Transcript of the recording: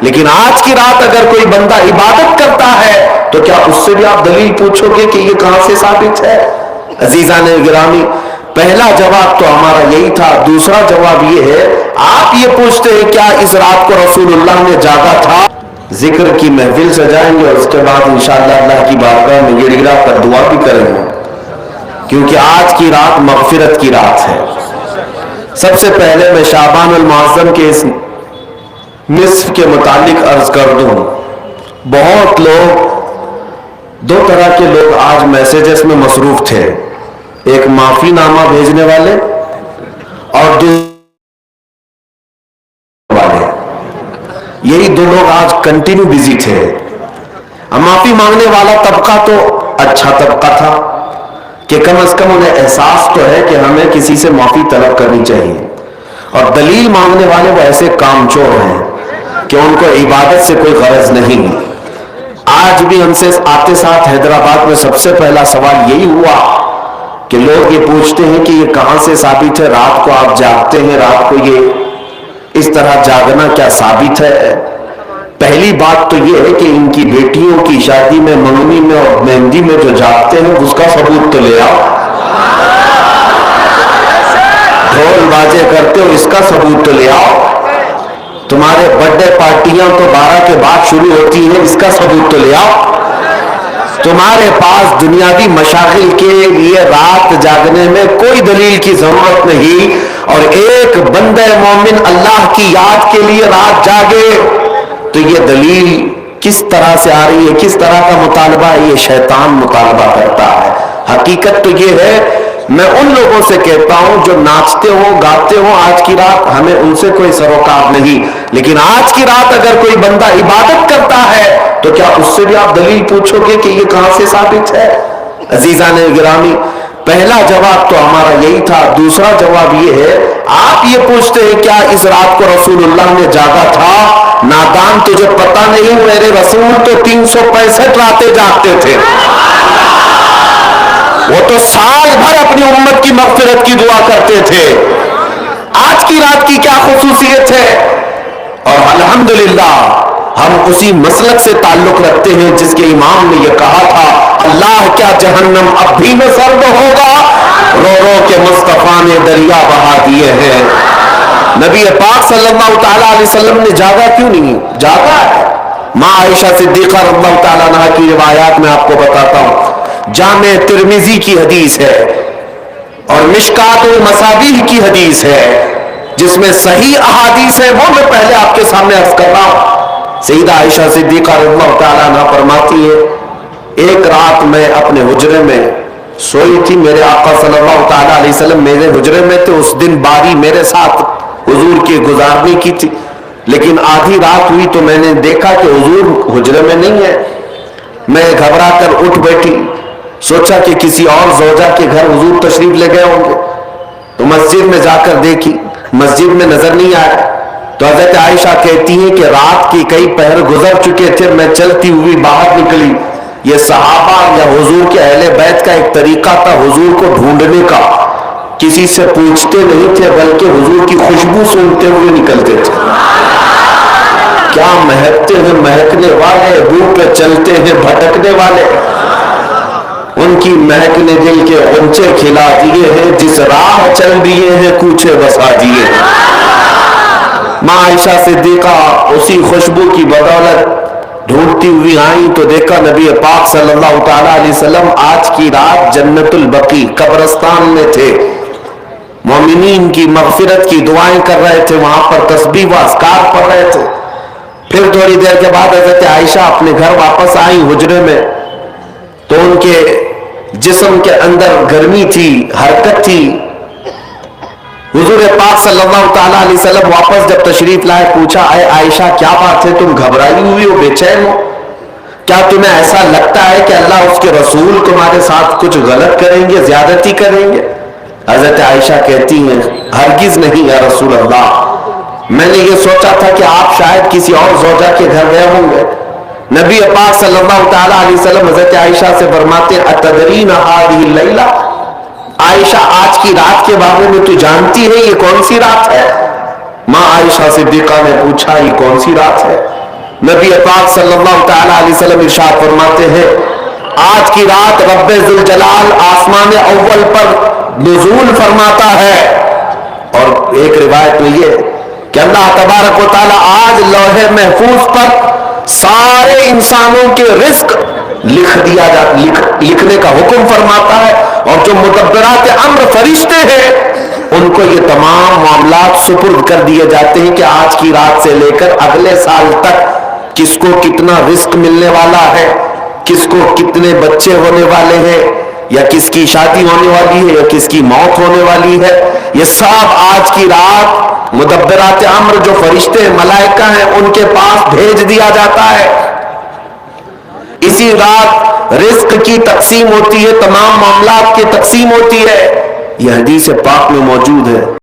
لیکن آج کی رات اگر کوئی بندہ عبادت کرتا ہے تو کیا اس سے بھی آپ دلیل پوچھو گے کہ یہ کہاں سے ثابت ہے؟ عزیزان گرامی، پہلا جواب تو ہمارا یہی تھا۔ دوسرا جواب یہ ہے، آپ یہ پوچھتے ہیں کیا اس رات کو رسول اللہ نے جاگا تھا؟ ذکر کی محفل سجائیں گے اور اس کے بعد انشاءاللہ اللہ کی بارگاہ میں گڑ گڑا کر دعا بھی کریں گے، کیونکہ آج کی رات مغفرت کی رات ہے۔ سب سے پہلے میں شعبان المعظم کے اس نصف کے متعلق عرض کر دوں، بہت لوگ، دو طرح کے لوگ آج میسیجز میں مصروف تھے، ایک معافی نامہ بھیجنے والے اور دوسرے والے، یہی دو لوگ آج کنٹینیو بیزی تھے۔ معافی مانگنے والا طبقہ تو اچھا طبقہ تھا کہ کم از کم انہیں احساس تو ہے کہ ہمیں کسی سے معافی طلب کرنی چاہیے، اور دلیل مانگنے والے وہ ایسے کام چور ہیں کہ ان کو عبادت سے کوئی غرض نہیں۔ آج بھی ہم سے آتے ساتھ حیدرآباد میں سب سے پہلا سوال یہی ہوا کہ لوگ یہ پوچھتے ہیں کہ یہ کہاں سے ثابت ہے رات کو آپ جاگتے ہیں، رات کو یہ اس طرح جاگنا کیا ثابت ہے؟ پہلی بات تو یہ ہے کہ ان کی بیٹیوں کی شادی میں، منگنی میں اور مہندی میں جو جاگتے ہیں اس کا ثبوت تو لے آؤ۔ ڈھول باجے کرتے ہو، اس کا ثبوت تو لے آؤ۔ تمہارے برتھ ڈے پارٹیاں تو 12 کے بعد شروع ہوتی ہیں، اس کا ثبوت تو لے آؤ۔ تمہارے پاس دنیاوی مشاغل کے لیے رات جاگنے میں کوئی دلیل کی ضرورت نہیں، اور ایک بندہ مومن اللہ کی یاد کے لیے رات جاگے تو یہ دلیل کس طرح سے آ رہی ہے، کس طرح کا مطالبہ ہے؟ یہ شیطان مطالبہ کرتا ہے۔ حقیقت تو یہ ہے، میں ان لوگوں سے کہتا ہوں جو ناچتے ہوں گاتے ہوں آج کی رات، ہمیں ان سے کوئی سروکار نہیں، لیکن آج کی رات اگر کوئی بندہ عبادت کرتا ہے تو کیا اس سے بھی آپ دلیل پوچھو گے کہ یہ کہاں سے ثابت ہے؟ عزیزان گرامی، پہلا جواب تو ہمارا یہی تھا۔ دوسرا جواب یہ ہے، آپ یہ پوچھتے ہیں کیا اس رات کو رسول اللہ نے جاگا تھا؟ نادان، تجھے پتہ نہیں میرے رسول تو 365 راتیں جاگتے تھے، وہ تو سال بھر اپنی امت کی مغفرت کی دعا کرتے تھے۔ آج کی رات کی کیا خصوصیت ہے؟ اور الحمدللہ ہم اسی مسلک سے تعلق رکھتے ہیں جس کے امام نے یہ کہا تھا، اللہ کیا جہنم اب بھی میں سرد ہوگا، رو رو کے مصطفیٰ نے دریا بہا دیے ہیں۔ نبی پاک صلی اللہ تعالیٰ علیہ وسلم نے جاگا کیوں نہیں؟ جاگا ہے۔ ماں عائشہ صدیقہ رضی اللہ تعالیٰ عنہ کی روایات میں آپ کو بتاتا ہوں، جامع ترمذی کی حدیث ہے اور مشکات المصابیح کی حدیث ہے، جس میں صحیح احادیث ہے، وہ میں پہلے آپ کے سامنے عرض کر رہا ہوں۔ سیدہ عائشہ صدیقہ رضی اللہ تعالیٰ عنہ فرماتی ہے، ایک رات میں اپنے حجرے میں سوئی تھی، میرے آقا صلی اللہ تعالیٰ علیہ وسلم میرے حجرے میں تھے، اس دن باری میرے ساتھ حضور کی گزارنے کی تھی، لیکن آدھی رات ہوئی تو میں نے دیکھا کہ حضور حجرے میں نہیں ہے۔ میں گھبرا کر اٹھ بیٹھی، سوچا کہ کسی اور زوجہ کے گھر حضور تشریف لے گئے ہوں گے، تو مسجد میں جا کر دیکھی، مسجد میں نظر نہیں آیا۔ تو حضرت عائشہ کہتی ہیں کہ رات کی کئی پہر گزر چکے تھے، میں چلتی ہوئی باہر نکلی۔ یہ صحابہ یا حضور کے اہل بیت کا ایک طریقہ تھا حضور کو ڈھونڈنے کا، کسی سے پوچھتے نہیں تھے بلکہ حضور کی خوشبو سونگتے ہوئے نکلتے تھے۔ کیا مہکتے ہیں مہکنے والے، روح پہ چلتے ہیں بھٹکنے والے، ان کی مہک نے دل کے غنچے کھلا دیے ہیں، جس راہ چل دیے ہیں کوچے بسا دیے ہیں۔ ماں عائشہ صدیقہ اسی خوشبو کی بدولت ڈھونڈتی ہوئی آئیں تو دیکھا نبی پاک صلی اللہ تعالیٰ علیہ وسلم آج کی رات جنت البقیع قبرستان میں تھے، مومنین کی مغفرت کی دعائیں کر رہے تھے، وہاں پر تسبیح و اذکار پڑھ رہے تھے۔ پھر تھوڑی دیر کے بعد حضرت عائشہ اپنے گھر واپس آئیں حجرے میں، تو ان کے جسم کے اندر گرمی تھی، حرکت تھی۔ حضور پاک صلی اللہ تعالیٰ علیہ وسلم واپس جب تشریف لائے، پوچھا، اے عائشہ کیا بات ہے، تم گھبرائی ہوئی ہو، بے چین ہو؟ کیا تمہیں ایسا لگتا ہے کہ اللہ اس کے رسول تمہارے ساتھ کچھ غلط کریں گے، زیادتی کریں گے؟ حضرت عائشہ کہتی ہیں، ہرگز نہیں یا رسول اللہ، میں نے یہ سوچا تھا کہ آپ شاید کسی اور زوجہ کے گھر گئے ہوں گے۔ نبی پاک صلی اللہ تعالیٰ علیہ وسلم حضرت عائشہ سے فرماتے، اتدرین هذه اللیلہ، عائشہ آج کی رات کے بارے میں تو جانتی ہے یہ کون سی رات ہے؟ ماں عائشہ صدیقہ نے پوچھا، یہ کون سی رات ہے؟ نبی پاک صلی اللہ تعالی علیہ وسلم ارشاد فرماتے ہیں آج کی رات رب ذوالجلال آسمان اول پر نزول فرماتا ہے، اور ایک روایت میں یہ کہ اللہ تبارک و تعالی آج لوح محفوظ پر سارے انسانوں کے رزق لکھنے کا حکم فرماتا ہے، اور جو مدبرات امر فرشتے ہیں ان کو یہ تمام معاملات سپرد کر دیے جاتے ہیں کہ آج کی رات سے لے کر اگلے سال تک کس کو کتنا رزق ملنے والا ہے، کس کو کتنے بچے ہونے والے ہیں، یا کس کی شادی ہونے والی ہے، یا کس کی موت ہونے والی ہے، یہ سب آج کی رات مدبرات امر جو فرشتے ملائکہ ہیں ان کے پاس بھیج دیا جاتا ہے۔ اسی رات رزق کی تقسیم ہوتی ہے، تمام معاملات کی تقسیم ہوتی ہے، یہ حدیث پاک میں موجود ہے۔